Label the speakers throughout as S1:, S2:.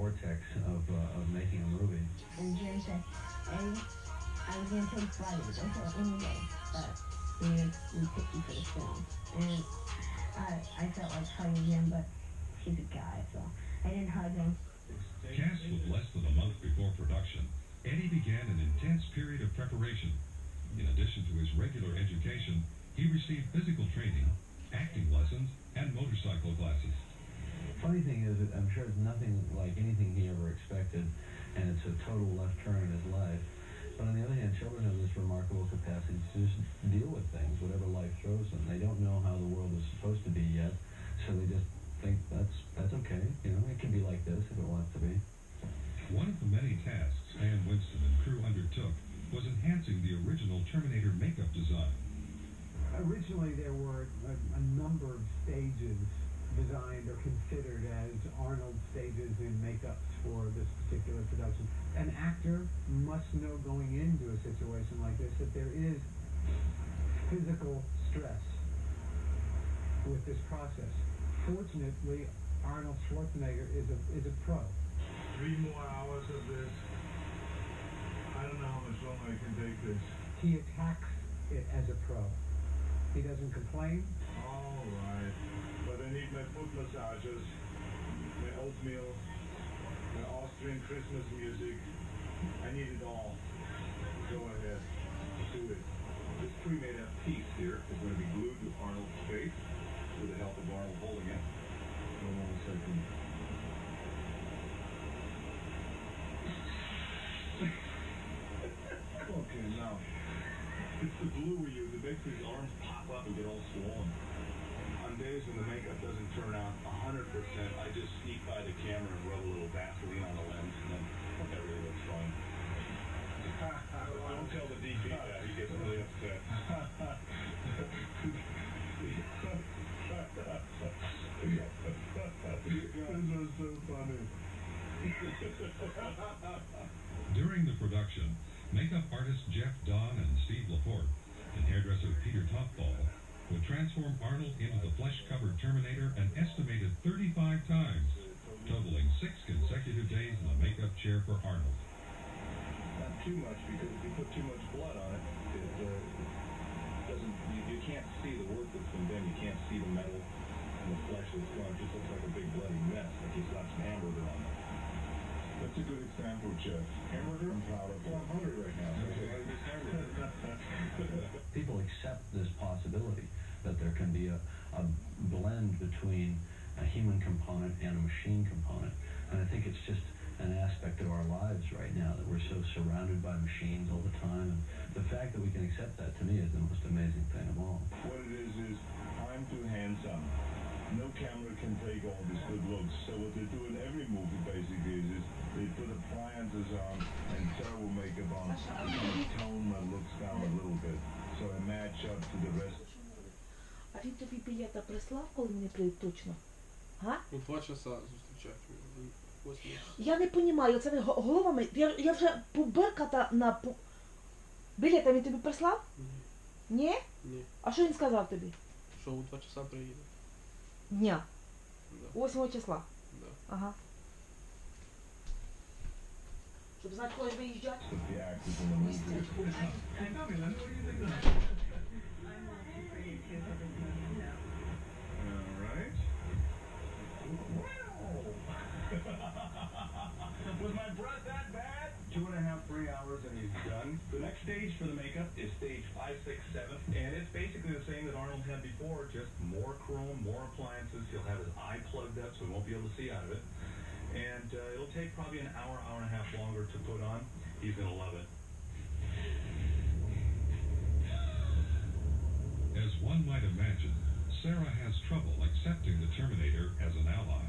S1: vortex of making a movie.
S2: And Jerry said, Eddie, I was going to take Friday, go for it anyway, but we picked you for the film. And I felt like hugging him, but he's a guy, so I didn't hug him.
S3: Cast with less than a month before production, Eddie began an intense period of preparation. In addition to his regular education, he received physical training, acting lessons, and motorcycle classes.
S1: Funny thing is that I'm sure it's nothing like anything he ever expected, and it's a total left turn in his life. But on the other hand, children have this remarkable capacity to just deal with things, whatever life throws them. They don't know how the world is supposed to be yet, so they just think that's okay. You know, it can be like this if it wants to be.
S3: One of the many tasks Stan Winston and crew undertook was enhancing the original Terminator makeup design.
S4: Originally, there were a number of stages designed or considered as Arnold stages in makeups for this particular production. An actor must know going into a situation like this that there is physical stress with this process. Fortunately, Arnold Schwarzenegger is a pro.
S5: 3 more hours of this. I don't know how much longer I can take this.
S4: He attacks it as a pro. He doesn't complain.
S5: All right. But I need my foot massages, my oatmeal, my Austrian Christmas music. I need it all. Go ahead. Do it.
S6: This pre-made up piece here is going to be glued to Arnold's face with the help of Arnold holding it. Hold on a second. Okay, now, it's the glue we use. It makes his arms pop up and get all swollen. On days when the makeup doesn't turn out 100%, I just sneak by the camera and rub a little Vaseline on the lens, and then everything looks fine. Don't tell the DP that. He gets really upset.
S5: This is so funny.
S3: During the production, makeup artists Jeff Don and Steve Laporte and hairdresser Peter Topball would transform Arnold into the flesh-covered Terminator an estimated 35 times, totaling 6 consecutive days in the makeup chair for Arnold.
S6: Not too much, because if you put too much blood on it, it doesn't. You can't see the work that's been done. You can't see the metal and the flesh that's gone. It just looks like a big bloody mess, like you slapped some hamburger on it. That's a good example, Jeff. Hamburger? I'm proud of it. Well, I'm hungry right now.
S1: People accept this possibility that there can be a blend between a human component and a machine component. And I think it's just an aspect of our lives right now that we're so surrounded by machines all the time. And the fact that we can accept that, to me, is the most amazing thing of all.
S6: What it is I'm too handsome. No camera can take all these good looks. So what they do in every movie basically is they put appliances on and terrible makeup on and tone my looks down a little bit. So I match up to the rest.
S7: А він тобі білета прислав, коли вони прийдуть точно? Га?
S8: Ну, 2 часа зустрічають.
S7: Я не розумію, це головами. Я вже поберката на... Білета він тобі прислав?
S8: Ні.
S7: Ні?
S8: Ні.
S7: А що він сказав тобі?
S8: Що у 2 часа приїде.
S7: Дня.
S8: Да.
S7: 8 числа.
S8: Да.
S7: Ага. Щоб знати, коли ж виїжджати.
S6: Was my breath that bad? 2.5, 3 hours and he's done. The next stage for the makeup is stage 5, 6, 7. And it's basically the same that Arnold had before, just more chrome, more appliances. He'll have his eye plugged up so he won't be able to see out of it. And it'll take probably an hour, hour and a half longer to put on. He's going to love it.
S3: As one might imagine, Sarah has trouble accepting the Terminator as an ally.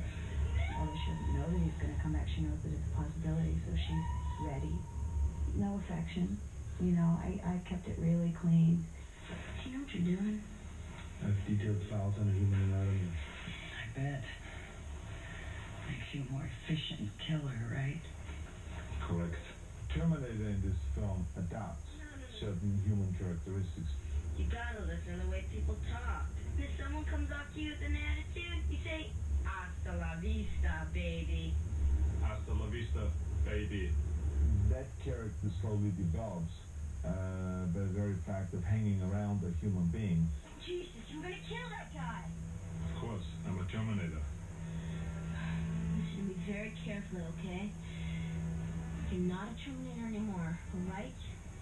S2: Well, she doesn't know that he's going to come back. She knows that it's a possibility, so she's ready. No affection. You know, I kept it really clean. Do you know what you're doing?
S6: I've detailed files on a human anatomy.
S2: I bet. Makes you a more efficient killer, right?
S6: Correct. Terminator in this film adopts certain human characteristics.
S9: You gotta listen to the way people talk. If someone comes up to you with an attitude, you say, hasta la vista, baby.
S6: Hasta
S5: hasta la vista, baby.
S10: That character slowly develops by the very fact of hanging around a human being.
S9: Jesus, you're gonna kill that guy.
S5: Of course, I'm a Terminator.
S9: Listen to me very carefully, okay? You're not a Terminator anymore, alright?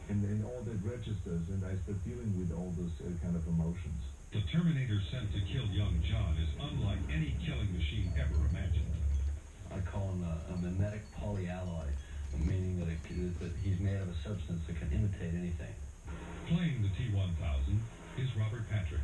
S10: And all that registers, and I start dealing with all those kind of emotions.
S3: The Terminator sent to kill young John is unlike any killing machine ever imagined.
S1: I call him a mimetic polyalloy, meaning that he's made of a substance that can imitate anything.
S3: Playing the T-1000 is Robert Patrick.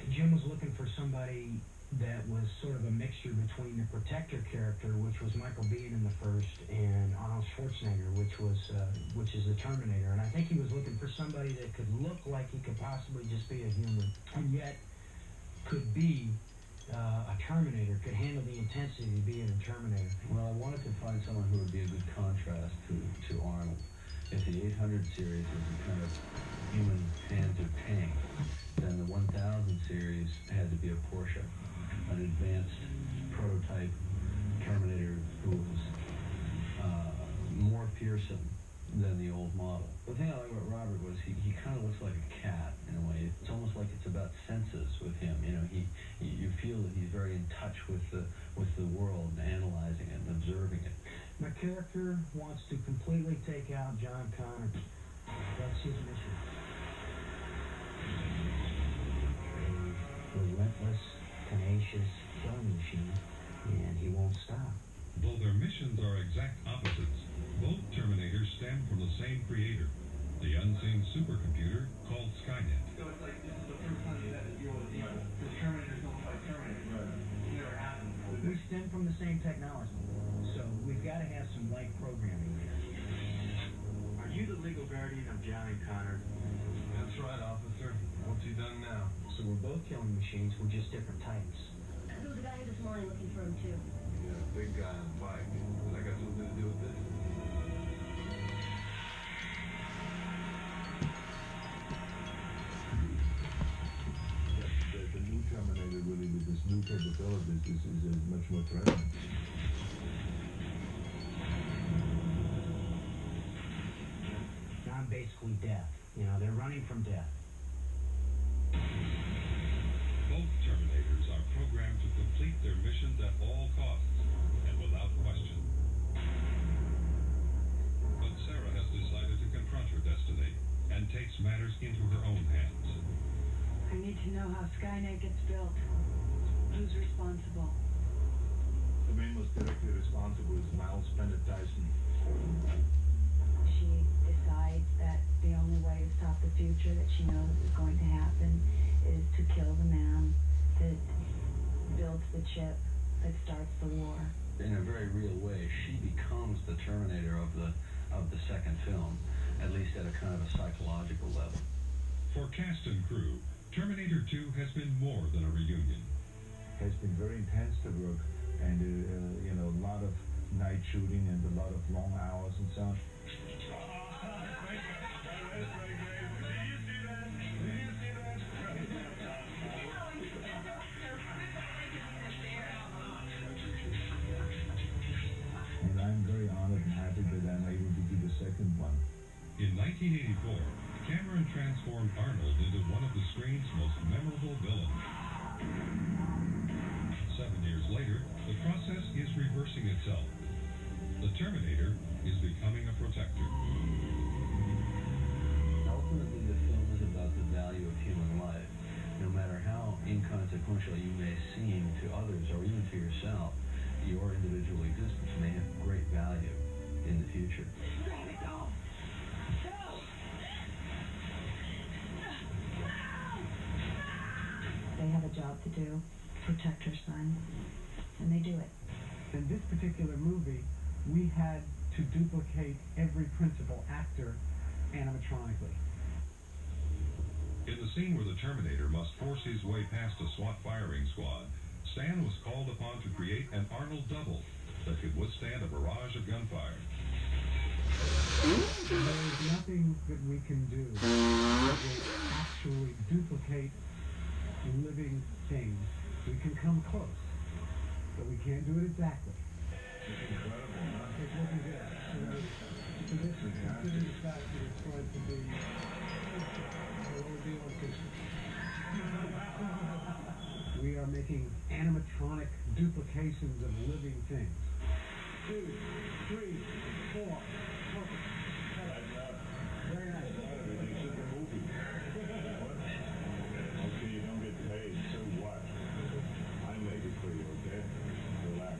S11: Jim was looking for somebody that was sort of a mixture between the Protector character, which was Michael Biehn in the first, and Arnold Schwarzenegger, which is the Terminator. And I think he was looking for somebody that could look like he could possibly just be a human, and yet could be a Terminator, could handle the intensity of being a Terminator.
S1: Well, I wanted to find someone who would be a good contrast to Arnold. If the 800 series was a kind of human Panzer tank, then the 1000 series had to be a Porsche, an advanced prototype Terminator who was more fearsome than the old model. The thing I like about Robert was he kind of looks like a cat in a way. It's almost like it's about senses with him. You know, you feel that he's very in touch with the world and analyzing it and observing it.
S11: My character wants to completely take out John Connor. That's his mission. A relentless, tenacious killing machine, and he won't stop.
S3: Though their missions are exact opposites, both Terminators stem from the same creator, the unseen supercomputer called Skynet.
S6: So it's like this is the first time you had to deal with evil. The Terminators don't fight Terminators. It never happened before.
S11: We stem from the same technology, so we've got to have some light programming here.
S6: Are you the legal guardian of Johnny Connor?
S5: That's right, officer. What's he done now?
S11: So we're both killing machines, we're just different types.
S9: There was a guy here this morning looking for him, too.
S5: Yeah, big guy on a bike. But I got something to do with this.
S10: The new Terminator, really, with this new capabilities, is much more threatening.
S11: I'm basically death. You know, they're running from death.
S3: Both Terminators are programmed to complete their missions at all costs and without question. But Sarah has decided to confront her destiny and takes matters into her own hands.
S12: I need to know how Skynet gets built. Who's responsible?
S5: The man most directly responsible is Miles Bennett Dyson.
S12: She decides that the only way to stop the future that she knows is going to happen is to kill the man that builds the chip that starts the war.
S1: In a very real way, she becomes the Terminator of the second film, at least at a kind of a psychological level.
S3: For cast and crew, Terminator 2 has been more than a reunion.
S10: Has been very intense to work, and you know, a lot of night shooting and a lot of long hours and so on. And I'm very honored and happy that I'm able to do the second one.
S3: In 1984, Cameron transformed Arnold into one of the screen's most memorable villains. 7 years later, the process is reversing itself. The Terminator is becoming a protector.
S1: Ultimately, the film is about the value of human life. No matter how inconsequential you may seem to others or even to yourself, your individual existence may have great value in the future.
S12: They have a job to do, protect her son, and they do it.
S4: In this particular movie, we had to duplicate every principal actor animatronically.
S3: In the scene where the Terminator must force his way past a SWAT firing squad, Stan was called upon to create an Arnold double that could withstand a barrage of gunfire.
S4: There is nothing that we can do that will actually duplicate living things. We can come close, but we can't do it exactly.
S5: incredible, huh?
S4: It's looking good. So this is considered the fact that it's going to be what we're doing is we are making animatronic duplications of living things. 2, 3, 4. Perfect.
S5: That's not,
S4: Very nice.
S5: everything's just a movie. Okay, you don't get paid, so what? I make it for you, okay? Relax.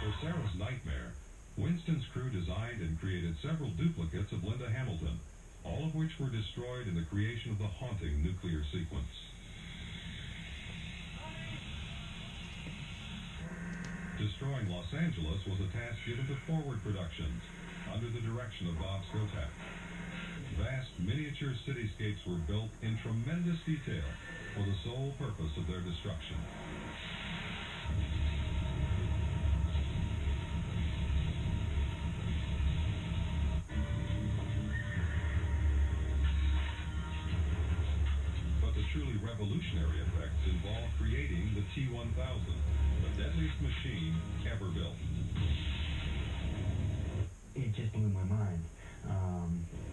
S3: For Sarah's nightmare, Winston's crew designed and created several duplicates of Linda Hamilton, all of which were destroyed in the creation of the haunting nuclear sequence. Destroying Los Angeles was a task given to Forward Productions, under the direction of Bob Skotak. Vast miniature cityscapes were built in tremendous detail for the sole purpose of their destruction. But the truly revolutionary effects involved creating the T-1000, the deadliest machine ever built.
S11: It just blew my mind.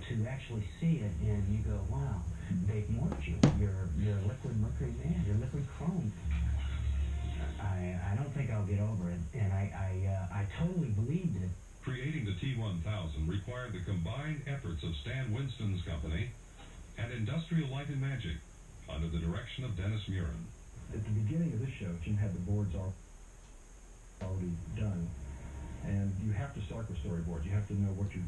S11: To actually see it and you go, wow, they've morphed you. You're liquid mercury man, you're liquid chrome. I don't think I'll get over it, and I totally believed it.
S3: Creating the T-1000 required the combined efforts of Stan Winston's company and Industrial Light and Magic, under the direction of Dennis Murin.
S13: At the beginning of this show, Jim had the boards already done, and you have to start with storyboards. You have to know what you're